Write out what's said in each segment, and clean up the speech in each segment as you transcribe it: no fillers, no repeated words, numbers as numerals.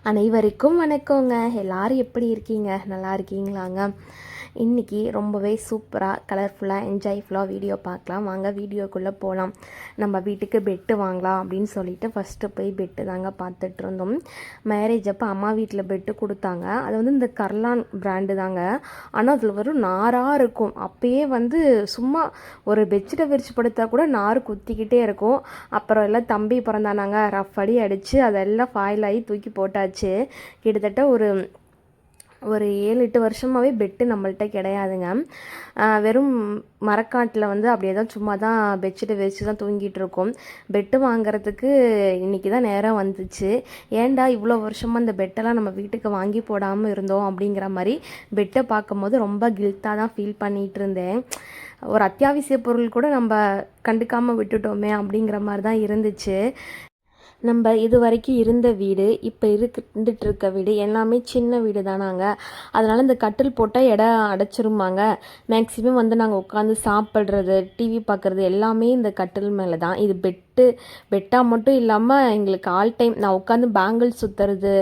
அனைவருக்கும் வணக்கங்க. எல்லாரும் எப்படி இருக்கீங்க? நல்லா இருக்கீங்களாங்க? இன்றைக்கி ரொம்பவே சூப்பராக கலர்ஃபுல்லாக என்ஜாய்ஃபுல்லாக வீடியோ பார்க்கலாம். வாங்க வீடியோக்குள்ளே போகலாம். நம்ம வீட்டுக்கு பெட்டு வாங்கலாம் அப்படின்னு சொல்லிட்டு ஃபஸ்ட்டு போய் பெட்டு தாங்க பார்த்துட்டு இருந்தோம். மேரேஜ் அப்போ அம்மா வீட்டில் பெட்டு கொடுத்தாங்க. அது வந்து இந்த கர்லான் பிராண்டு தாங்க. ஆனால் அதில் வெறும் நாராக இருக்கும். அப்பயே சும்மா ஒரு பெட்ஷீட்டை விரிச்சு படுத்தா கூட நார் குத்திக்கிட்டே இருக்கும். அப்புறம் எல்லாம் தம்பி பிறந்தானாங்க, ரஃப் அடி அடித்து அதெல்லாம் ஃபாயில் ஆகி தூக்கி போட்டாச்சு. கிட்டத்தட்ட ஒரு 7-8 வருஷமாகவே பெட்டு நம்மள்கிட்ட கிடையாதுங்க. வெறும் மரக்காட்டில் அப்படியே தான் சும்மா தான் பெட்ஷீட்டை விரித்து தான் தூங்கிட்டு இருக்கோம். பெட்டு வாங்குறதுக்கு இன்றைக்கி தான் நேரம் வந்துச்சு. ஏன்டா இவ்வளோ வருஷமாக அந்த பெட்டெல்லாம் நம்ம வீட்டுக்கு வாங்கி போடாமல் இருந்தோம் அப்படிங்கிற மாதிரி பெட்டை பார்க்கும்போது ரொம்ப கில்ட்டாக தான் ஃபீல் பண்ணிகிட்டு இருந்தேன். ஒரு அத்தியாவசிய பொருள் கூட நம்ம கண்டுக்காமல் விட்டுட்டோமே அப்படிங்கிற மாதிரி தான் இருந்துச்சு. நம்ம இது வரைக்கும் இருந்த வீடு, இப்போ இருந்துட்டு இருக்க வீடு எல்லாமே சின்ன வீடு தானாங்க. அதனால் இந்த கட்டில் போட்டால் இடம் அடைச்சிருமாங்க. மேக்ஸிமம் நாங்கள் உட்காந்து சாப்பிட்றது, டிவி பார்க்குறது எல்லாமே இந்த கட்டில் மேலே தான். இது பெட்டாக மட்டும் இல்லாமல் எங்களுக்கு ஆல் டைம் நான் உட்காந்து பேங்கிள் சுற்றுறது,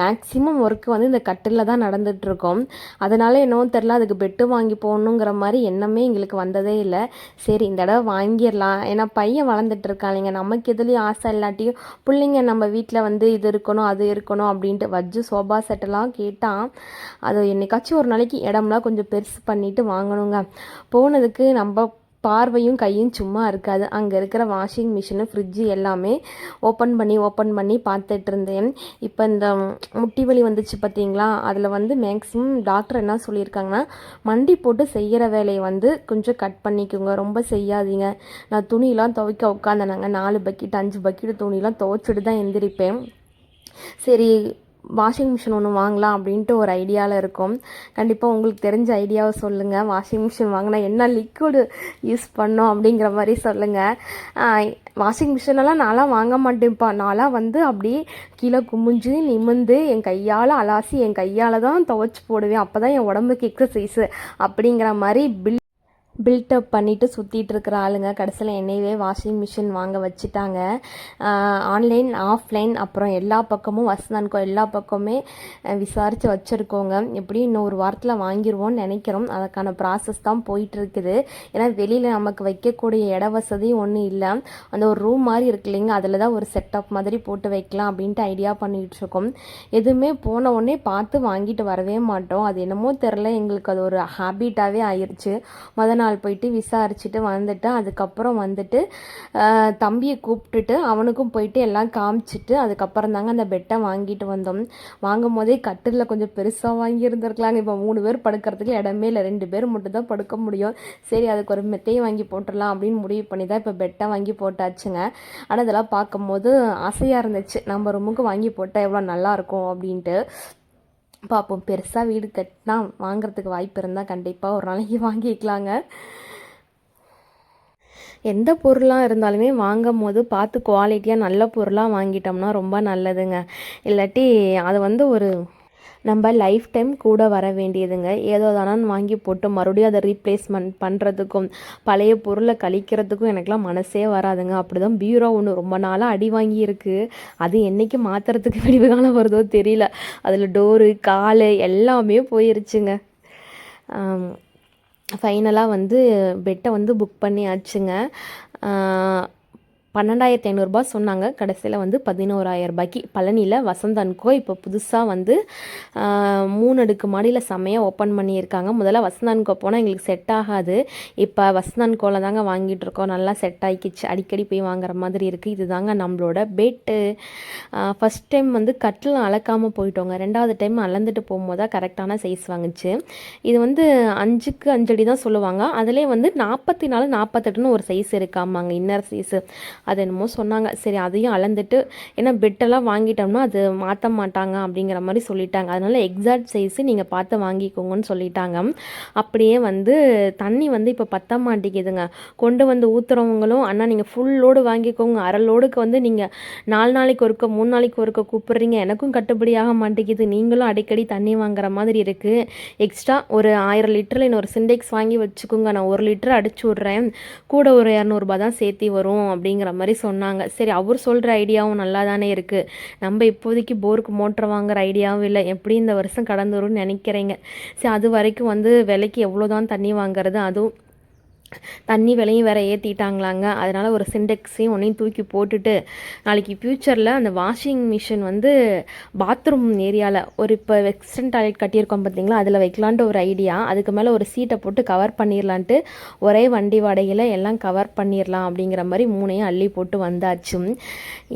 மேக்ஸிமம் ஒர்க்கு இந்த கட்டிலில் தான் நடந்துகிட்ருக்கோம். அதனால் என்னவோ தெரில, அதுக்கு பெட்டு வாங்கி போகணுங்கிற மாதிரி எண்ணமே எங்களுக்கு வந்ததே இல்லை. சரி இந்த தடவை வாங்கிடலாம். ஏன்னா பையன் வளர்ந்துட்டுருக்கான் இல்லைங்க, நமக்கு எதுலேயும் ஆசை இல்லாட்டியும் பிள்ளைங்க நம்ம வீட்டில் இது இருக்கணும் அது இருக்கணும் அப்படின்ட்டு வச்சு சோபா செட்டெல்லாம் கேட்டால் அது என்னைக்காச்சும் ஒரு நாளைக்கு இடம்லாம் கொஞ்சம் பெருசு பண்ணிவிட்டு வாங்கணுங்க. போனதுக்கு நம்ம பார்வையும் கையும் சும்மா இருக்காது. அங்கே இருக்கிற வாஷிங் மிஷினு, ஃப்ரிட்ஜு எல்லாமே ஓப்பன் பண்ணி பார்த்துட்டு இருந்தேன். இப்போ இந்த முட்டி வலி வந்துச்சு பார்த்தீங்களா, அதில் மேக்ஸிமம் டாக்டர் என்ன சொல்லியிருக்காங்கன்னா, மண்டி போட்டு செய்கிற வேலையை கொஞ்சம் கட் பண்ணிக்கோங்க, ரொம்ப செய்யாதீங்க. நான் துணியெலாம் துவைக்க உட்காந்தேனாங்க. 4 பக்கெட் 5 பக்கெட் துணியெலாம் துவைச்சிட்டு தான் எந்திரிப்பேன். சரி வாஷிங் மிஷின் ஒன்று வாங்கலாம் அப்படின்ட்டு ஒரு ஐடியாவில் இருக்கும். கண்டிப்பாக உங்களுக்கு தெரிஞ்ச ஐடியாவை சொல்லுங்கள். வாஷிங் மிஷின் வாங்கினா என்ன லிக்விடு யூஸ் பண்ணோம் அப்படிங்கிற மாதிரி சொல்லுங்கள். வாஷிங் மிஷினெல்லாம் நான்லாம் வாங்க மாட்டேன்ப்பா. நான்லாம் அப்படியே கீழே குமிஞ்சு நிமிந்து என் கையால் அலாசி என் கையால் தான் துவைச்சி போடுவேன். அப்போ தான் என் உடம்புக்கு எக்ஸசைஸு அப்படிங்கிற மாதிரி பில்டப் பண்ணிவிட்டு சுற்றிட்டு இருக்கிற ஆளுங்க கடைசியில் என்னையவே வாஷிங் மிஷின் வாங்க வச்சுட்டாங்க. ஆன்லைன் ஆஃப்லைன் அப்புறம் எல்லா பக்கமும் வசந்தான்கோ எல்லா பக்கமே விசாரித்து வச்சுருக்கோங்க. எப்படியும் இன்னும் ஒரு வாரத்தில் வாங்கிடுவோம்னு நினைக்கிறோம். அதுக்கான ப்ராசஸ் தான் போயிட்டுருக்குது. ஏன்னா வெளியில் நமக்கு வைக்கக்கூடிய இட வசதி ஒன்றும் இல்லை. அந்த ஒரு ரூம் மாதிரி இருக்கு இல்லைங்க, அதில் தான் ஒரு செட்டப் மாதிரி போட்டு வைக்கலாம் அப்படின்ட்டு ஐடியா பண்ணிகிட்ருக்கோம். எதுவுமே போன உடனே பார்த்து வாங்கிட்டு வரவே மாட்டோம். அது என்னமோ தெரில, எங்களுக்கு அது ஒரு ஹேபிட்டாகவே ஆயிடுச்சு. நாள் போயிட்டு விசாரிச்சுட்டு வந்துட்டு அதுக்கப்புறம் தம்பியை கூப்பிட்டுட்டு அவனுக்கும் போயிட்டு எல்லாம் காமிச்சிட்டு அதுக்கப்புறம் தாங்க அந்த பெட்டை வாங்கிட்டு வந்தோம். வாங்கும் போதே கட்டிலில் கொஞ்சம் பெருசாக வாங்கியிருந்துருக்கலாங்க. இப்போ 3 பேர் படுக்கிறதுக்கு இடமே இல்லை, 2 பேர் மட்டும் தான் படுக்க முடியும். சரி அதுக்கு ஒரு மெத்தையை வாங்கி போட்டுடலாம் அப்படின்னு முடிவு பண்ணி தான் இப்போ பெட்டை வாங்கி போட்டாச்சுங்க. ஆனால் இதெல்லாம் பார்க்கும்போது ஆசையாக இருந்துச்சு, நம்ம ரூமுக்கு வாங்கி போட்டால் எவ்வளோ நல்லாயிருக்கும் அப்படின்ட்டு. பார்ப்போம், பெருசாக வீடு கட்டினா வாங்குறதுக்கு வாய்ப்பு இருந்தால் கண்டிப்பாக ஒரு நாளைக்கு வாங்கிக்கலாங்க. எந்த பொருளாக இருந்தாலுமே வாங்கும் போது பார்த்து குவாலிட்டியாக நல்ல பொருளாக வாங்கிட்டோம்னா ரொம்ப நல்லதுங்க. இல்லாட்டி அது ஒரு நம்ம லைஃப் டைம் கூட வர வேண்டியதுங்க. ஏதோ தானு வாங்கி போட்டு மறுபடியும் அதை ரீப்ளேஸ்மெண்ட் பண்ணுறதுக்கும் பழைய பொருளை கழிக்கிறதுக்கும் எனக்குலாம் மனசே வராதுங்க. அப்படி தான் பீரோ ஒன்று ரொம்ப நாளாக அடி வாங்கியிருக்கு. அது என்றைக்கு மாற்றுறதுக்கு விடிவு காலம் வருதோ தெரியல. அதில் டோரு கால் எல்லாமே போயிருச்சுங்க. ஃபைனலாக பெட்டை புக் பண்ணியாச்சுங்க. 12,500 சொன்னாங்க. கடைசியில் 11,000 ரூபாய்க்கு பழனியில் வசந்தன்கோ இப்போ புதுசாக 3 அடுக்கு மாடியில் செம்மையாக ஓப்பன் பண்ணியிருக்காங்க. முதல்ல வசந்தன்கோ போனால் எங்களுக்கு செட் ஆகாது. இப்போ வசந்தன்கோவில் தாங்க வாங்கிட்டு இருக்கோம். நல்லா செட் ஆகிக்கிச்சு, அடிக்கடி போய் வாங்குற மாதிரி இருக்குது. இது தாங்க நம்மளோட பெட்டு. ஃபஸ்ட் டைம் கட்டில் அளக்காமல் போயிட்டோங்க. 2வது டைம் அளந்துட்டு போகும்போது தான் கரெக்டான சைஸ் வாங்குச்சு. இது 5க்கு 5 அடி தான் சொல்லுவாங்க. அதிலே 44 48ன்னு ஒரு சைஸ் இருக்காமாங்க, இன்னர் சைஸு. அது என்னமோ சொன்னாங்க. சரி அதையும் அளந்துட்டு, ஏன்னா பெட்டெல்லாம் வாங்கிட்டோம்னா அது மாற்ற மாட்டாங்க அப்படிங்கிற மாதிரி சொல்லிட்டாங்க. அதனால் எக்ஸாக்ட் சைஸு நீங்கள் பார்த்து வாங்கிக்கோங்கன்னு சொல்லிட்டாங்க. அப்படியே தண்ணி இப்போ பற்ற மாட்டேங்குதுங்க. கொண்டு ஊற்றுறவங்களும் அண்ணா நீங்கள் ஃபுல் லோடு வாங்கிக்கோங்க, அரை லோடுக்கு நீங்கள் 4 நாளைக்கு ஒருக்க 3 நாளைக்கு ஒருக்க கூப்பிட்றீங்க, எனக்கும் கட்டுப்படியாக மாட்டேங்குது, நீங்களும் அடிக்கடி தண்ணி வாங்குற மாதிரி இருக்குது. எக்ஸ்ட்ரா ஒரு 1000 லிட்டரில் இன்னொரு சிண்டெக்ஸ் வாங்கி வச்சுக்கோங்க, நான் 1 லிட்டர் அடிச்சு விட்றேன், கூட ஒரு 200 ரூபா தான் சேர்த்தி வரும் அப்படிங்கிற மாதிரி சொன்னாங்க. சரி, அவர் சொல்கிற ஐடியாவும் நல்லா தானே இருக்குது. நம்ம இப்போதைக்கு போருக்கு மோட்டர் வாங்குற ஐடியாவும் இல்லை, எப்படி இந்த வருஷம் கடந்து வரும்னு நினைக்கிறேங்க. சரி, அது வரைக்கும் வந்து விலைக்கு எவ்வளோ தான் தண்ணி வாங்குறது, அதுவும் தண்ணி விலையும் வேறு ஏற்றிட்டாங்களாங்க. அதனால் ஒரு சிண்டெக்ஸையும் ஒன்றையும் தூக்கி போட்டுட்டு நாளைக்கு ஃப்யூச்சரில் அந்த வாஷிங் மிஷின் வந்து பாத்ரூம் ஏரியாவில் ஒரு இப்போ வெஸ்டர்ன் டாய்லெட் கட்டியிருக்கோம் பார்த்தீங்களா, அதில் வைக்கலான்ட்டு ஒரு ஐடியா. அதுக்கு மேலே ஒரு சீட்டை போட்டு கவர் பண்ணிடலான்ட்டு ஒரே வண்டி வாடகையில் எல்லாம் கவர் பண்ணிடலாம் அப்படிங்கிற மாதிரி 3ஐயும் அள்ளி போட்டு வந்தாச்சு.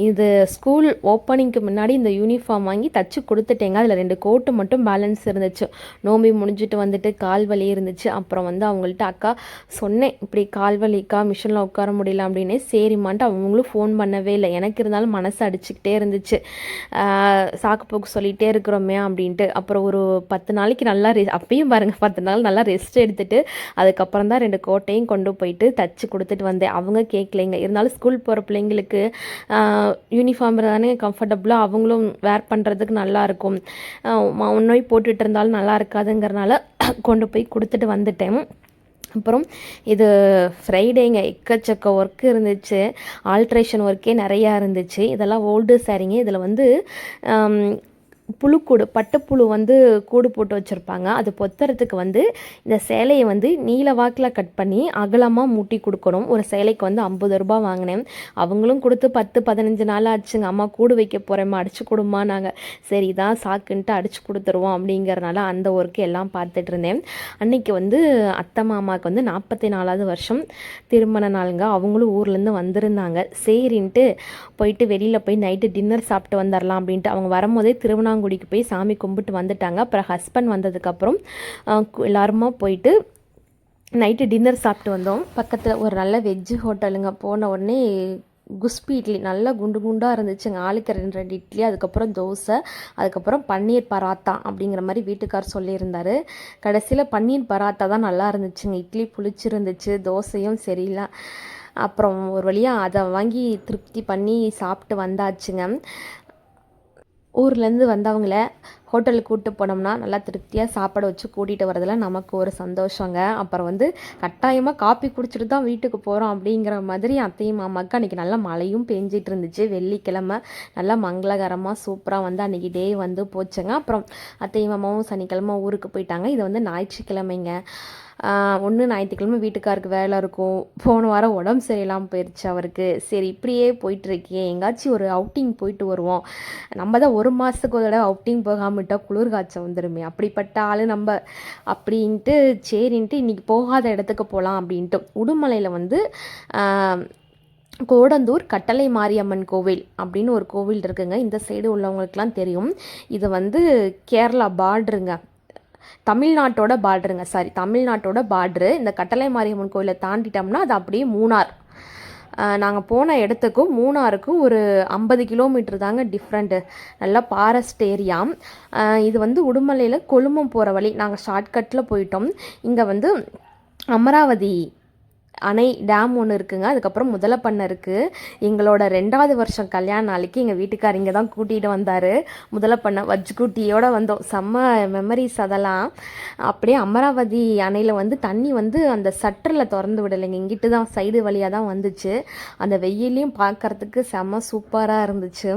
இது ஸ்கூல் ஓப்பனிங்க்கு முன்னாடி இந்த யூனிஃபார்ம் வாங்கி தச்சு கொடுத்துட்டேங்க. அதில் 2 கோட்டு மட்டும் பேலன்ஸ் இருந்துச்சு. நோம்பி முடிஞ்சிட்டு வந்துட்டு கால் வலி இருந்துச்சு. அப்புறம் வந்து அவங்கள்ட்ட அக்கா சொன்னேன், இப்படி கால் வலிக்கா மிஷினில் உட்கார முடியல அப்படின்னே. சரிம்மான்ட்டு அவங்களும் ஃபோன் பண்ணவே இல்லை. எனக்கு இருந்தாலும் மனசு அடிச்சுக்கிட்டே இருந்துச்சு, சாக்கு போக்கு சொல்லிகிட்டே இருக்கிறோமே அப்படின்ட்டு. அப்புறம் ஒரு 10 நாளைக்கு நல்லா அப்பயும் பாருங்கள் 10 நாள் நல்லா ரெஸ்ட் எடுத்துகிட்டு அதுக்கப்புறம் தான் 2 கோட்டையும் கொண்டு போயிட்டு தச்சு கொடுத்துட்டு வந்தேன். அவங்க கேட்கலைங்க. இருந்தாலும் ஸ்கூல் போகிற பிள்ளைங்களுக்கு யூனிஃபார்ம் தானே கம்ஃபர்டபுளாக அவங்களும் வேர் பண்ணுறதுக்கு நல்லாயிருக்கும். ஒன்றை போட்டுட்டு இருந்தாலும் நல்லா இருக்காதுங்கிறனால கொண்டு போய் கொடுத்துட்டு வந்துட்டேன். அப்புறம் இது ஃப்ரைடேங்க, எக்கச்சக்க ஒர்க் இருந்துச்சு, ஆல்ட்ரேஷன் ஒர்க்கே நிறையா இருந்துச்சு. இதெல்லாம் ஓல்டு சாரீங்க. இதில் வந்து புழுக்கூடு பட்டுப்புழு வந்து கூடு போட்டு வச்சுருப்பாங்க. அது பொத்துறதுக்கு வந்து இந்த சேலையை வந்து நீல வாக்கில் கட் பண்ணி அகலமாக மூட்டி கொடுக்கணும். ஒரு சேலைக்கு வந்து 50 ரூபா வாங்கினேன். அவங்களும் கொடுத்து 10-15 நாள் ஆச்சுங்க. அம்மா கூடு வைக்க போகிறேம்மா, அடிச்சு கொடுமா. நாங்கள் சரி இதான் சாக்குன்ட்டு அடிச்சு கொடுத்துருவோம் அப்படிங்கிறனால அந்த ஒர்க்கு எல்லாம் பார்த்துட்டு இருந்தேன். அன்றைக்கி வந்து அத்தை மாமாவுக்கு வந்து 44வது வருஷம் திருமண நாளுங்க. அவங்களும் ஊர்லேருந்து வந்திருந்தாங்க. சரின்ட்டு போயிட்டு வெளியில் போய் நைட்டு டின்னர் சாப்பிட்டு வந்துடலாம் அப்படின்ட்டு அவங்க வரும்போதே திருவண்ணாங்குடிக்கு போய் சாமி கும்பிட்டு வந்துட்டாங்க. அப்புறம் ஹஸ்பண்ட் வந்ததுக்கப்புறம் எல்லாருமா போயிட்டு நைட்டு டின்னர் சாப்பிட்டு வந்தோம். பக்கத்தில் ஒரு நல்ல வெஜ்ஜு ஹோட்டலுங்க. போன உடனே குஸ்பி இட்லி நல்லா குண்டு குண்டாக இருந்துச்சுங்க. ஆளுக்கு 2 இட்லி, அதுக்கப்புறம் தோசை, அதுக்கப்புறம் பன்னீர் பராத்தா அப்படிங்கிற மாதிரி வீட்டுக்கார் சொல்லியிருந்தார். கடைசியில் பன்னீர் பராத்தா தான் நல்லா இருந்துச்சுங்க. இட்லி புளிச்சிருந்துச்சு, தோசையும் சரியில்லை. அப்புறம் ஒரு வழியாக அதை வாங்கி திருப்தி பண்ணி சாப்பிட்டு வந்தாச்சுங்க. ஊர்லேருந்து வந்தவங்கள ஹோட்டலுக்கு கூப்பிட்டு போனோம்னா நல்லா திருப்தியாக சாப்பாடு வச்சு கூட்டிகிட்டு வரதில் நமக்கு ஒரு சந்தோஷங்க. அப்புறம் வந்து கட்டாயமாக காப்பி குடிச்சிட்டு தான் வீட்டுக்கு போகிறோம் அப்படிங்கிற மாதிரி அத்தையும் மாமாவுக்கு அன்றைக்கி நல்லா மழையும் பெஞ்சிட்டு இருந்துச்சு. வெள்ளிக்கிழமை நல்லா மங்களகரமாக சூப்பராக வந்து அன்றைக்கி டே வந்து போச்சுங்க. அப்புறம் அத்தையும் மாமாவும் சனிக்கிழமை ஊருக்கு போயிட்டாங்க. இது வந்து ஞாயிற்றுக்கிழமைங்க. ஒன்று ஞாயிற்றுக்கிழமை வீட்டுக்காருக்கு வேலை இருக்கும். போன வாரம் உடம்பு சரியில்லாமல் போயிடுச்சு அவருக்கு. சரி இப்படியே போயிட்டுருக்கே, எங்காச்சும் ஒரு அவுட்டிங் போயிட்டு வருவோம். நம்ம தான் 1 மாதத்துக்கு ஒரு தடவை அவுட்டிங் போகாமல் விட்டால் குளிர் காய்ச்சல் வந்துடுமே, அப்படிப்பட்ட ஆள் நம்ம அப்படின்ட்டு சரின்ட்டு இன்றைக்கி போகாத இடத்துக்கு போகலாம் அப்படின்ட்டு உடுமலையில் வந்து கோடந்தூர் கட்டளை மாரியம்மன் கோவில் அப்படின்னு ஒரு கோவில் இருக்குங்க. இந்த சைடு உள்ளவங்களுக்குலாம் தெரியும். இது வந்து கேரளா பார்டருங்க, தமிழ்நாட்டோட பார்டரு. இந்த கட்டளை மாரியம்மன் கோயிலை தாண்டிட்டோம்னா அது அப்படியே மூணார். நாங்கள் போன இடத்துக்கும் மூணாருக்கும் ஒரு 50 கிலோமீட்டர் தாங்க டிஃப்ரெண்ட்டு. நல்லா ஃபாரஸ்ட் ஏரியா. இது வந்து உடுமலையில் கொழுமம் போகிற வழி. நாங்கள் ஷார்ட்கட்டில் போயிட்டோம். இங்கே வந்து அமராவதி அணை டேம் ஒன்று இருக்குங்க. அதுக்கப்புறம் முதலப்பண்ணை இருக்குது. எங்களோட 2வது வருஷம் கல்யாண நாளைக்கு எங்கள் வீட்டுக்கார் இங்கே தான் கூட்டிகிட்டு வந்தார். முதலப்பண்ணை வஜ்குட்டியோடு வந்தோம். செம்ம மெமரிஸ் அதெல்லாம். அப்படியே அமராவதி அணையில் வந்து தண்ணி வந்து அந்த சட்டரில் திறந்து விடலைங்க, இங்கிட்டு தான் சைடு வழியாக தான் வந்துச்சு. அந்த வெயிலையும் பார்க்குறதுக்கு செம்ம சூப்பராக இருந்துச்சு.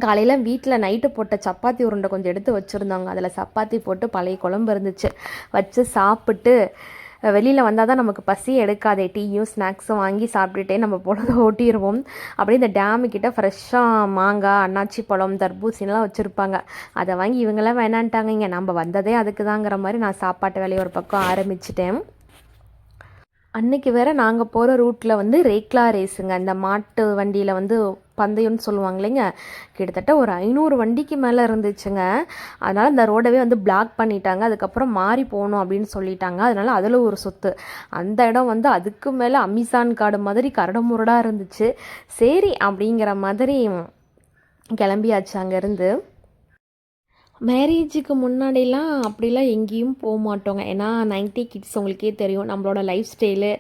காலையில் வீட்டில் நைட்டு போட்ட சப்பாத்தி உருண்டை கொஞ்சம் எடுத்து வச்சுருந்தாங்க. அதில் சப்பாத்தி போட்டு பழைய குழம்பு இருந்துச்சு வச்சு சாப்பிட்டு வெளியில் வந்தால் தான் நமக்கு பசி எடுக்காதே. டீயும் ஸ்நாக்ஸும் வாங்கி சாப்பிட்டுட்டே நம்ம பொழுது ஓட்டிடுவோம். அப்படியே இந்த டேமுக்கிட்ட ஃப்ரெஷ்ஷாக மாங்காய், அன்னாச்சி பழம், தர்பூசணிலாம் வச்சுருப்பாங்க. அதை வாங்கி இவங்களாம் வேணான்ட்டாங்க. நம்ம வந்ததே அதுக்கு தாங்கிற மாதிரி நான் சாப்பாட்டு வேலையை ஒரு பக்கம் ஆரம்பிச்சிட்டேன். அன்றைக்கி வேறு நாங்கள் போகிற ரூட்டில் வந்து ரேக்லா ரேஸுங்க. இந்த மாட்டு வண்டியில் வந்து பந்தயம்னு சொல்லுவாங்க இல்லைங்க, கிட்டத்தட்ட ஒரு 500 வண்டிக்கு மேலே இருந்துச்சுங்க. அதனால் இந்த ரோடவே வந்து பிளாக் பண்ணிட்டாங்க. அதுக்கப்புறம் மாறி போகணும் அப்படின்னு சொல்லிட்டாங்க. அதனால் அதில் ஒரு சொத்து. அந்த இடம் வந்து அதுக்கு மேலே அமேசான் காடு மாதிரி கரடுமுரடாக இருந்துச்சு. சரி அப்படிங்கிற மாதிரி கிளம்பியாச்சு அங்கேருந்து. மேரேஜுக்கு முன்னாடிலாம் அப்படிலாம் எங்கேயும் போக மாட்டோங்க. ஏன்னா 90 கிட்ஸ் உங்களுக்கே தெரியும். நம்மளோட லைஃப் ஸ்டைலு,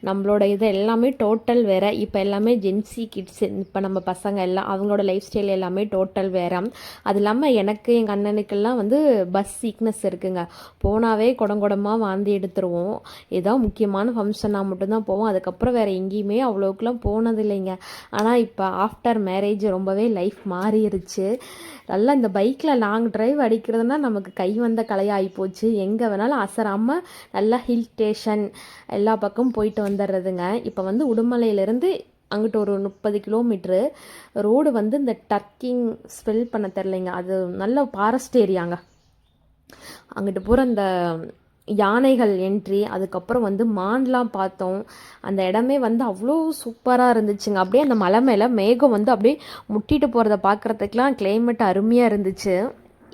நம்மளோட இது எல்லாமே டோட்டல் வேறு. இப்போ எல்லாமே ஜென்சி கிட்ஸ், இப்போ நம்ம பசங்க எல்லாம் அவங்களோட லைஃப் ஸ்டைல் எல்லாமே டோட்டல் வேறு. அது இல்லாமல் எனக்கு எங்கள் அண்ணனுக்கெல்லாம் வந்து பஸ் சீக்னஸ் இருக்குங்க. போனாவே குடமாக வாந்தி எடுத்துருவோம். ஏதோ முக்கியமான ஃபங்க்ஷனாக மட்டும்தான் போவோம். அதுக்கப்புறம் வேறு எங்கேயுமே அவ்வளோக்குலாம் போனது இல்லைங்க. ஆனால் இப்போ ஆஃப்டர் மேரேஜ் ரொம்பவே லைஃப் மாறிடுச்சு. நல்லா இந்த பைக்கில் லாங் ட்ரைவ் அடிக்கிறதுனா நமக்கு கை வந்த கலையாகி போச்சு. எங்கே வேணாலும் அசராமல் நல்லா ஹில் ஸ்டேஷன் எல்லா பக்கமும் போயிட்டு வந்துடுறதுங்க. இப்போ வந்து உடுமலையிலேருந்து அங்கிட்டு ஒரு 30 கிலோமீட்ரு ரோடு வந்து இந்த டர்க்கிங் ஸ்பெல் பண்ண தெரிலைங்க. அது நல்ல ஃபாரஸ்ட் ஏரியாங்க. அங்கிட்டு பூரா இந்த யானைகள் என்ட்ரி, அதுக்கப்புறம் வந்து மான்லாம் பார்த்தோம். அந்த இடமே வந்து அவ்வளோ சூப்பராக இருந்துச்சுங்க. அப்படியே அந்த மலை மேலே மேகம் வந்து அப்படியே முட்டிட்டு போகிறத பார்க்குறதுக்கெலாம் கிளைமேட் அருமையாக இருந்துச்சு.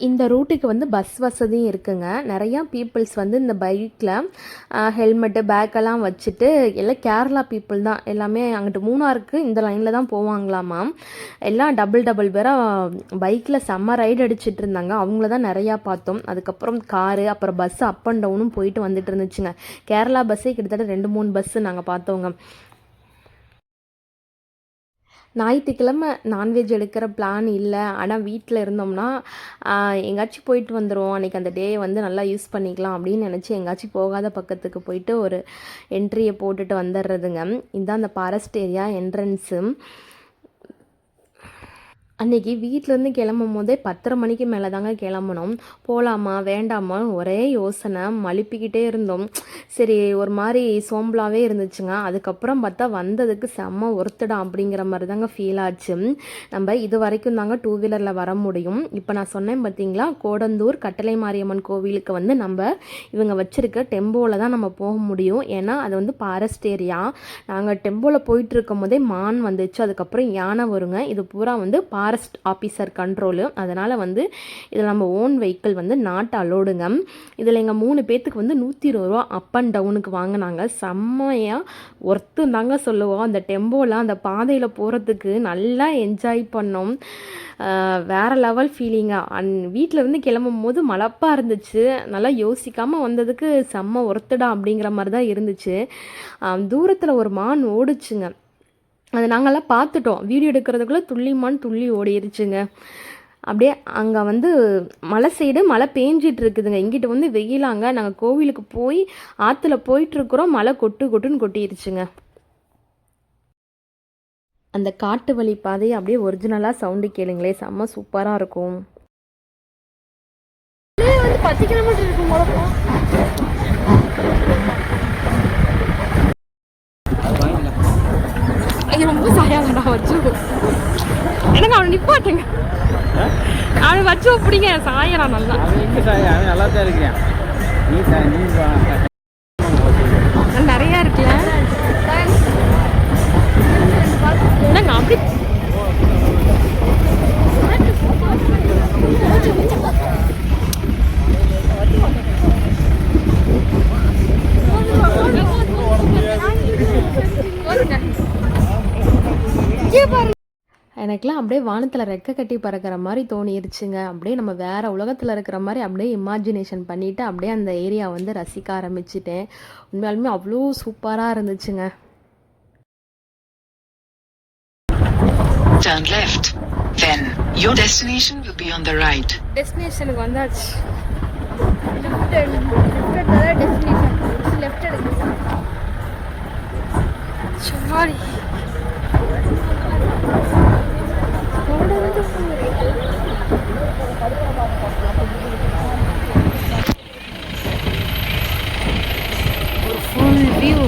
இந்த ரூட்டுக்கு வந்து பஸ் வசதியும் இருக்குங்க. நிறையா பீப்புள்ஸ் வந்து இந்த பைக்கில் ஹெல்மெட்டு பேக்கெல்லாம் வச்சுட்டு எல்லாம் கேரளா பீப்புள் தான் எல்லாமே. அங்கிட்டு மூணாருக்கு இந்த லைனில் தான் போவாங்களாமா. எல்லாம் டபுள் பேராக பைக்கில் செம்ம ரைடு அடிச்சிட்டு இருந்தாங்க. அவங்கள தான் நிறையா பார்த்தோம். அதுக்கப்புறம் காரு, அப்புறம் பஸ்ஸு அப் அண்ட் டவுனும் போயிட்டு வந்துட்டு இருந்துச்சுங்க. கேரளா பஸ்ஸே கிட்டத்தட்ட 2-3 பஸ்ஸு நாங்கள் பார்த்தோங்க. ஞாயிற்றுக்கிழமை நான்வெஜ் எடுக்கிற பிளான் இல்லை. ஆனால் வீட்டில் இருந்தோம்னா எங்கேயாச்சும் போயிட்டு வந்துடுவோம். அன்றைக்கி அந்த டே வந்து நல்லா யூஸ் பண்ணிக்கலாம் அப்படின்னு நினச்சி எங்கேயாச்சும் போகாத பக்கத்துக்கு போயிட்டு ஒரு என்ட்ரியை போட்டுட்டு வந்துடுறதுங்க. இதுதான் அந்த ஃபாரஸ்ட் ஏரியா என்ட்ரன்ஸு. அன்றைக்கி வீட்டிலேருந்து கிளம்பும் போதே 10:30 மணிக்கு மேலே தாங்க கிளம்பணும். போகலாமா வேண்டாமா ஒரே யோசனை, மழுப்பிக்கிட்டே இருந்தோம். சரி ஒரு மாதிரி சோம்பலாகவே இருந்துச்சுங்க. அதுக்கப்புறம் பார்த்தா வந்ததுக்கு செம்ம ஒருத்தடா அப்படிங்கிற மாதிரி தாங்க ஃபீல் ஆச்சு. நம்ம இது வரைக்கும் தாங்க 2 வீலரில் வர முடியும். இப்போ நான் சொன்னேன் பார்த்தீங்களா, கோடந்தூர் கட்டளை மாரியம்மன் கோவிலுக்கு வந்து நம்ம இவங்க வச்சுருக்க டெம்போவில் தான் நம்ம போக முடியும். ஏன்னா அது வந்து ஃபாரஸ்ட் ஏரியா. நாங்கள் டெம்போவில் போயிட்டு இருக்கும் போதே மான் வந்துச்சு, அதுக்கப்புறம் யானை வருங்க. இது பூரா வந்து ஃபாரஸ்ட் ஆஃபீஸர் கண்ட்ரோலு. அதனால் வந்து இதில் நம்ம ஓன் வெஹிக்கிள் வந்து நாட் அலோடுங்க. இதில் எங்கள் 3 பேர்த்துக்கு வந்து 120 ரூபா அப் அண்ட் டவுனுக்கு வாங்கினாங்க. செம்மையாக ஒர்த்து தாங்க சொல்லுவோம். அந்த டெம்போவில் அந்த பாதையில் போகிறதுக்கு நல்லா என்ஜாய் பண்ணோம். வேறு லெவல் ஃபீலிங்காக. வீட்டில் இருந்து கிளம்பும் போது மலப்பாக இருந்துச்சு. நல்லா யோசிக்காமல் வந்ததுக்கு செம்ம ஒர்த்துடா அப்படிங்கிற மாதிரி தான் இருந்துச்சு. தூரத்தில் ஒரு மான் ஓடிச்சுங்க. அதை நாங்கள்லாம் பார்த்துட்டோம். வீடியோ எடுக்கிறதுக்குள்ளே துள்ளி ஓடிடுச்சுங்க. அப்படியே அங்கே வந்து மலை சைடு மழை பேஞ்சிட்டு இருக்குதுங்க. இங்கிட்ட வந்து வெயிலாங்க. நாங்கள் கோவிலுக்கு போய் ஆற்றுல போயிட்டுருக்குறோம், மழை கொட்டுன்னு கொட்டிடுச்சுங்க. அந்த காட்டு வழி பாதையை அப்படியே ஒரிஜினலாக சவுண்டு கேளுங்களே, செம்ம சூப்பராக இருக்கும். 10 கிலோமீட்டர் இருக்கும் போலப்போம். ரொம்ப சாயாங்கடா வச்சு எனக்கு அவனை நிப்பாட்டுங்க. அவனை வச்சு அப்படிங்க சாயடா நல்லா. நல்லா தான் இருக்கேன். நிறையா இருக்குல்ல. என்னங்க அப்படி எனக்குலாம் அப்படியே வானத்தில் ரெக்க கட்டி பறக்கிற மாதிரி தோணிடுச்சுங்க. அப்படியே நம்ம வேறு உலகத்தில் இருக்கிற மாதிரி அப்படியே இமேஜினேஷன் பண்ணிவிட்டு அப்படியே அந்த ஏரியா வந்து ரசிக்க ஆரம்பிச்சிட்டேன். உண்மையாலுமே அவ்வளோ சூப்பராக இருந்துச்சுங்க. Turn left. Then your destination will be on the right. டெஸ்டினேஷனுக்கு வந்தாச்சு. சாரி ஒரு ஃபுல் வியூ.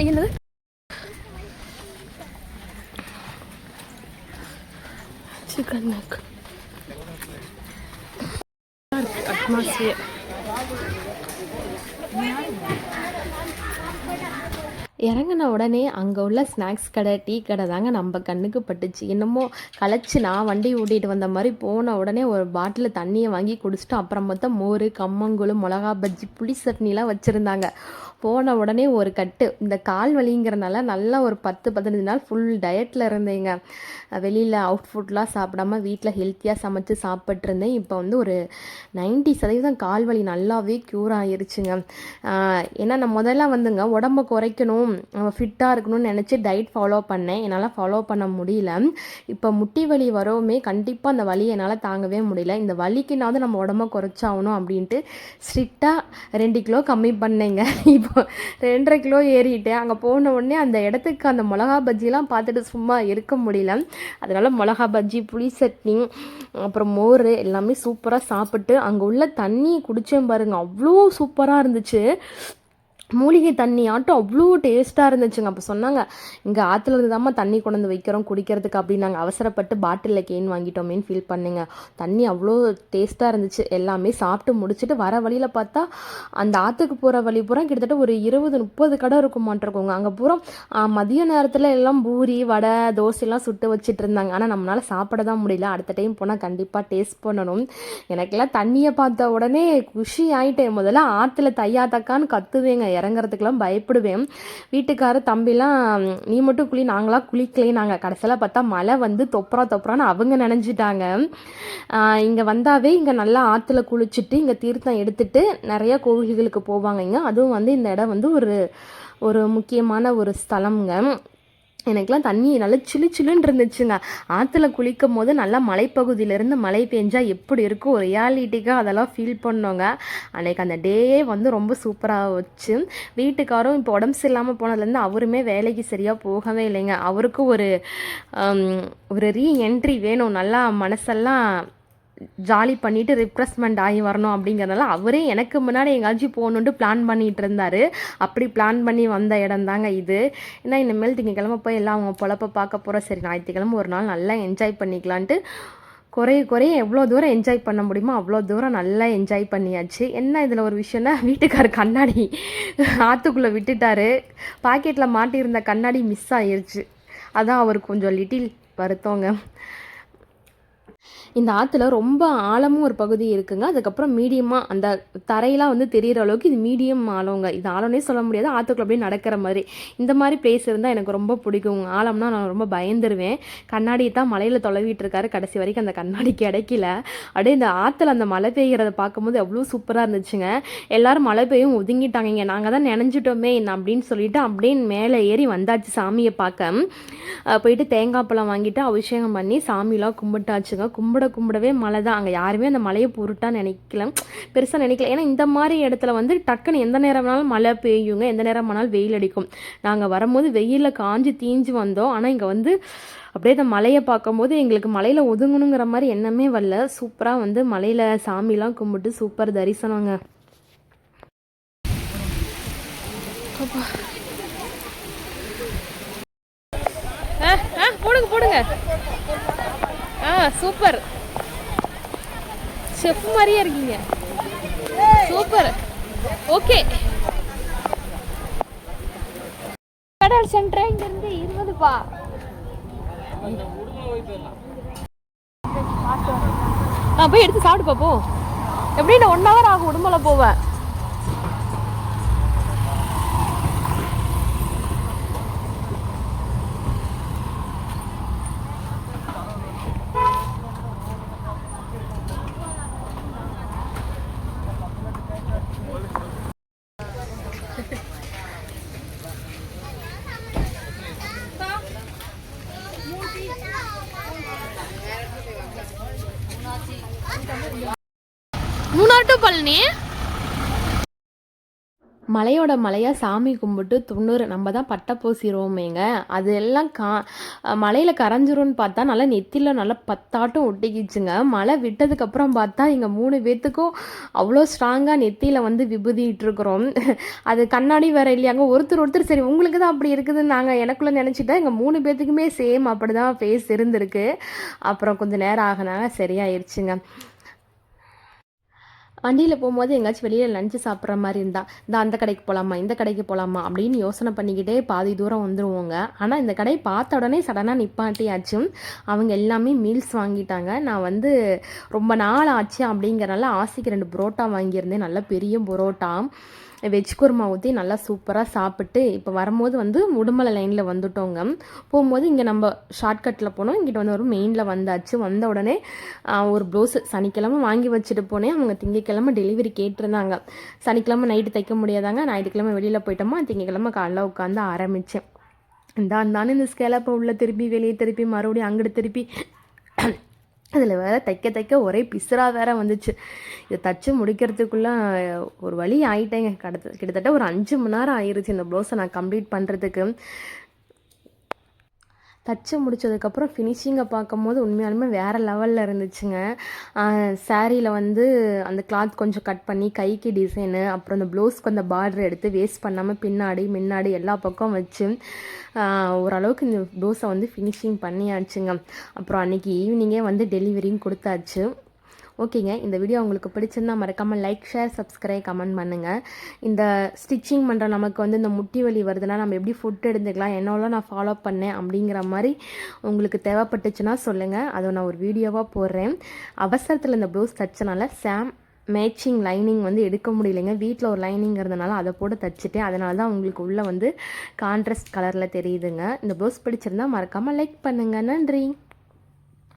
என்னது சிக்கன் நெக் அட்மாஸ்பியர். இறங்குன உடனே அங்கே உள்ள ஸ்நாக்ஸ் கடை டீ கடை தாங்க நம்ம கண்ணுக்கு பட்டுச்சு. என்னமோ களைச்சி நான் வண்டி ஓட்டிகிட்டு வந்த மாதிரி போன உடனே ஒரு பாட்டில் தண்ணியை வாங்கி குடிச்சிட்டு அப்புறம் மொத்தம் மோர், கம்மங்கூழ், மிளகா பஜ்ஜி, புளி சட்னிலாம் வச்சுருந்தாங்க. போன உடனே ஒரு கட்டு இந்த கால் வலிங்கிறனால நல்லா ஒரு 10-15 நாள் ஃபுல் டயட்டில் இருந்தேங்க. வெளியில் அவுட் ஃபுட்லாம் சாப்பிடாம வீட்டில் ஹெல்த்தியாக சமைச்சு சாப்பிட்ருந்தேன். இப்போ வந்து ஒரு 90% கால் வலி நல்லாவே க்யூர் ஆகிருச்சுங்க. ஏன்னா நான் முதல்ல வந்துங்க உடம்பை குறைக்கணும், நம்ம ஃபிட்டாக இருக்கணும்னு நினச்சி டயட் ஃபாலோ பண்ணேன். என்னால் ஃபாலோ பண்ண முடியல. இப்போ முட்டி வலி வரவுமே கண்டிப்பாக அந்த வலியை என்னால் தாங்கவே முடியல. இந்த வலிக்குனாவது நம்ம உடம்பை குறைச்சாகணும் அப்படின்ட்டு ஸ்ட்ரிக்டாக 2 கிலோ கம்மி பண்ணேங்க. இப்போ 2.5 கிலோ ஏறிட்டேன். அங்கே போன உடனே அந்த இடத்துக்கு அந்த மிளகா பஜ்ஜிலாம் பார்த்துட்டு சும்மா இருக்க முடியல. அதனால் மிளகா பஜ்ஜி, புளி சட்னி, அப்புறம் மோர் எல்லாமே சூப்பராக சாப்பிட்டு அங்கே உள்ள தண்ணி குடித்தேன் பாருங்க, அவ்வளோ சூப்பராக இருந்துச்சு. மூலிகை தண்ணி ஆட்டம் அவ்வளோ டேஸ்ட்டாக இருந்துச்சுங்க. அப்போ சொன்னாங்க, இங்கே ஆற்றுல இருந்து தாம்மா தண்ணி கொண்டு வந்து வைக்கிறோம் குடிக்கிறதுக்கு அப்படின்னு. நாங்கள் அவசரப்பட்டு பாட்டிலில் கேன் வாங்கிட்டோமேன்னு ஃபீல் பண்ணிங்க. தண்ணி அவ்வளோ டேஸ்ட்டாக இருந்துச்சு. எல்லாமே சாப்பிட்டு முடிச்சுட்டு வர வழியில் பார்த்தா அந்த ஆற்றுக்கு போகிற வழி பூரா கிட்டத்தட்ட ஒரு 20-30 கடை இருக்கும் மாட்டிருக்கோங்க. அங்கே பூரா மதிய நேரத்தில் எல்லாம் பூரி, வடை, தோசைலாம் சுட்டு வச்சுட்டு இருந்தாங்க. ஆனால் நம்மளால் சாப்பிட தான் முடியல. அடுத்த டைம் போனால் கண்டிப்பாக டேஸ்ட் பண்ணணும். எனக்கெல்லாம் தண்ணியை பார்த்த உடனே குஷி ஆகிட்டேன். முதல்ல ஆற்றுல தையா தக்கான்னு கத்துவேங்க, இறங்குறதுக்கெல்லாம் பயப்படுவேன். வீட்டுக்காரர் தம்பிலாம் நீ மட்டும் குளி, நாங்களாம் குளிக்கலே. நாங்கள் கடைசியில் பார்த்தா மழை வந்து தொப்புறான்னு அவங்க நினைஞ்சிட்டாங்க. இங்கே வந்தாவே இங்கே நல்லா ஆற்றுல குளிச்சுட்டு இங்கே தீர்த்தம் எடுத்துட்டு நிறைய கோவில்களுக்கு போவாங்கங்க. அதுவும் வந்து இந்த இடம் வந்து ஒரு முக்கியமான ஒரு ஸ்தலம்ங்க. எனக்கெலாம் தண்ணி நல்லா சில்லுன்னு இருந்துச்சுங்க. ஆற்றுல குளிக்கும் போது நல்லா மலைப்பகுதியிலேருந்து மழை பெஞ்சால் எப்படி இருக்கும் ரியாலிட்டிக்காக அதெல்லாம் ஃபீல் பண்ணோங்க. அன்றைக்கி அந்த டேயே வந்து ரொம்ப சூப்பராக வச்சு. வீட்டுக்காரும் இப்போ உடம்பு சரியில்லாமல் போனதுலேருந்து அவருமே வேலைக்கு சரியாக போகவே இல்லைங்க. அவருக்கும் ஒரு ரீஎன்ட்ரி வேணும், நல்லா மனசெல்லாம் ஜாலி பண்ணிவிட்டு ரிஃப்ரெஷ்மெண்ட் ஆகி வரணும் அப்படிங்கிறதுனால அவரே எனக்கு முன்னாடி எங்கேயாச்சும் போகணுன்ட்டு பிளான் பண்ணிகிட்டு இருந்தார். அப்படி பிளான் பண்ணி வந்த இடம் தாங்க இது. ஏன்னா இனிமேல் திங்கக்கிழமை போய் எல்லாம் அவங்க பொழப்ப பார்க்க போகிறோம். சரி, ஞாயிற்றுக்கிழமை ஒரு நாள் நல்லா என்ஜாய் பண்ணிக்கலான்ட்டு குறைய எவ்வளோ தூரம் என்ஜாய் பண்ண முடியுமோ அவ்வளோ தூரம் நல்லா என்ஜாய் பண்ணியாச்சு. என்ன இதில் ஒரு விஷயம்னா, வீட்டுக்காரர் கண்ணாடி ஆற்றுக்குள்ளே விட்டுட்டாரு. பாக்கெட்டில் மாட்டியிருந்த கண்ணாடி மிஸ் ஆகிருச்சு. அதான் அவர் கொஞ்சம் லிட்டில் வருத்தங்க. இந்த ஆற்றுல ரொம்ப ஆழமும் ஒரு பகுதி இருக்குங்க. அதுக்கப்புறம் மீடியமாக அந்த தரையெல்லாம் வந்து தெரிகிற அளவுக்கு இது மீடியம் ஆழங்க. இது ஆழம்னே சொல்ல முடியாது, ஆற்றுக்குள்ள அப்படியே நடக்கிற மாதிரி. இந்த மாதிரி பிளேஸ் இருந்தால் எனக்கு ரொம்ப பிடிக்கும். ஆழம்னா நான் ரொம்ப பயந்துருவேன். கண்ணாடி தான் மலையில் தொலைவிட்டு இருக்காரு, கடைசி வரைக்கும் அந்த கண்ணாடி கிடைக்கல. அப்படியே இந்த ஆற்றுல அந்த மழை பெய்கிறத பார்க்கும்போது அவ்வளோ சூப்பராக இருந்துச்சுங்க. எல்லோரும் மழை பெய்யும் ஒதுங்கிட்டாங்க. இங்கே நாங்கள் தான் நினைஞ்சிட்டோமே அப்படின்னு சொல்லிட்டு அப்படியே மேலே ஏறி வந்தாச்சு சாமியை பார்க்க. போயிட்டு தேங்காய் பழம் வாங்கிட்டு அபிஷேகம் பண்ணி சாமியெலாம் கும்பிட்டாச்சுங்க. கும்பிடவே மழை தான். அங்கே யாருமே அந்த மழையை பொருட்டாக பெருசாக நினைக்கல. ஏன்னா இந்த மாதிரி இடத்துல வந்து டக்குன்னு எந்த நேரம் வேணாலும் மழை பெய்யுங்க, எந்த நேரம் வேணாலும் வெயில் அடிக்கும். நாங்கள் வரும்போது வெயிலில் காஞ்சி தீஞ்சு வந்தோம். ஆனால் இங்கே வந்து அப்படியே இந்த மலையை பார்க்கும்போது எங்களுக்கு மலையில் ஒதுங்கணுங்கிற மாதிரி எண்ணமே வரல. சூப்பராக வந்து மலையில் சாமிலாம் கும்பிட்டு சூப்பர் தரிசனங்க. போடுங்க. சூப்பர், செஃப் மாதிரியே இருக்கீங்க. Super, okay. கடல் சென்டர் இங்கிருந்து 20பா. போய் எடுத்து சாப்பிட்டு பார்ப்போம். எப்படி நான் 1 hour ஆகும் உடுமலை போவேன். மூணார் டு பழனி. மலையோட மலையாக சாமி கும்பிட்டு 90 நம்ம தான் பட்டை பூசிடுவோமேங்க. அது எல்லாம் மலையில் கரைஞ்சிரும்னு பார்த்தா நல்லா நெத்தியில் நல்லா 10 ஆட்டம் ஒட்டிக்கிச்சுங்க. மழை விட்டதுக்கப்புறம் பார்த்தா இங்கே 3 பேர்த்துக்கும் அவ்வளோ ஸ்ட்ராங்காக நெத்தியில் வந்து விபூதிட்டு இருக்கிறோம். அது கண்ணாடி வேற இல்லையாங்க. ஒருத்தர் சரி உங்களுக்கு தான் அப்படி இருக்குதுன்னு நாங்கள் எனக்குள்ளே நினச்சிட்டா எங்கள் 3 பேர்த்துக்குமே சேம் அப்படி தான் ஃபேஸ் இருந்திருக்கு. அப்புறம் கொஞ்சம் நேரம் ஆகினாங்க சரியாயிருச்சுங்க. வண்டியில் போகும்போது எங்கேயாச்சும் வெளியில் லஞ்சு சாப்பிட்ற மாதிரி இருந்தால் இந்த அந்த கடைக்கு போகலாமா இந்த கடைக்கு போகலாமா அப்படின்னு யோசனை பண்ணிக்கிட்டே பாதி தூரம் வந்துடுவோங்க. ஆனால் இந்த கடையை பார்த்த உடனே சடனாக நிப்பாட்டியாச்சு. அவங்க எல்லாமே மீல்ஸ் வாங்கிட்டாங்க. நான் வந்து ரொம்ப நாள் ஆச்சு அப்படிங்கிறனால ஆசைக்கு 2 புரோட்டா வாங்கியிருந்தேன். நல்ல பெரிய புரோட்டா, வெஜ் குருமா ஊற்றி நல்லா சூப்பராக சாப்பிட்டு இப்போ வரும்போது வந்து உடுமலை லைனில் வந்துட்டோங்க. போகும்போது இங்கே நம்ம ஷார்ட்கட்டில் போனோம். இங்கிட்ட வந்து ஒரு மெயினில் வந்தாச்சு. வந்த உடனே ஒரு ப்ளவுஸு சனிக்கிழமை வாங்கி வச்சுட்டு போனேன். அவங்க திங்கக்கிழமை டெலிவரி கேட்டிருந்தாங்க. சனிக்கிழமை நைட்டு தைக்க முடியாதாங்க, ஞாயிற்றுக்கிழமை வெளியில் போயிட்டோமா, திங்கக்கிழமை காலைல உட்காந்து ஆரம்பித்தேன். இந்தான்னு இந்த ஸ்கேலப்பை உள்ளே திருப்பி வெளியே திருப்பி மறுபடியும் அங்கிட்டு திருப்பி அதில் வேறு தைக்க ஒரே பிசுறாக வேற வந்துச்சு. இதை தச்சு முடிக்கிறதுக்குள்ளே ஒரு வழி ஆகிட்டேங்க. கிட்டத்தட்ட ஒரு 5 மணி நேரம் ஆயிடுச்சு இந்த ப்ளவுஸை நான் கம்ப்ளீட் பண்ணுறதுக்கு. தச்சு முடித்ததுக்கப்புறம் ஃபினிஷிங்கை பார்க்கும்போது உண்மையாலுமே வேறு லெவலில் இருந்துச்சுங்க. சாரியில் வந்து அந்த கிளாத் கொஞ்சம் கட் பண்ணி கைக்கு டிசைனு, அப்புறம் அந்த ப்ளவுஸ்க்கு அந்த பார்டர் எடுத்து வேஸ்ட் பண்ணாமல் பின்னாடி முன்னாடி எல்லா பக்கம் வச்சு ஓரளவுக்கு இந்த ப்ளவுஸை வந்து ஃபினிஷிங் பண்ணியாச்சுங்க. அப்புறம் அன்றைக்கி ஈவினிங்கே வந்து டெலிவரியும் கொடுத்தாச்சு. ஓகேங்க, இந்த வீடியோ உங்களுக்கு பிடிச்சிருந்தா மறக்காமல் லைக், ஷேர், சப்ஸ்கிரைப், கமெண்ட் பண்ணுங்கள். இந்த ஸ்டிச்சிங் பண்ணுற நமக்கு வந்து இந்த முட்டி வலி வருதுன்னா நம்ம எப்படி ஃபுட் எடுத்துக்கலாம், என்னெல்லாம் நான் ஃபாலோ பண்ணேன் அப்படிங்கிற மாதிரி உங்களுக்கு தேவைப்பட்டுச்சுன்னா சொல்லுங்கள். அதை நான் ஒரு வீடியோவாக போடுறேன். அவசரத்தில் இந்த ப்ளவுஸ் தைச்சனால மேட்சிங் லைனிங் வந்து எடுக்க முடியலைங்க. வீட்டில் ஒரு லைனிங் இருந்தனால அதை போட்டு தைச்சிட்டேன். அதனால தான் உங்களுக்கு உள்ளே வந்து கான்ட்ராஸ்ட் கலரில் தெரியுதுங்க. இந்த ப்ளவுஸ் பிடிச்சிருந்தா மறக்காமல் லைக் பண்ணுங்கள். நன்றி.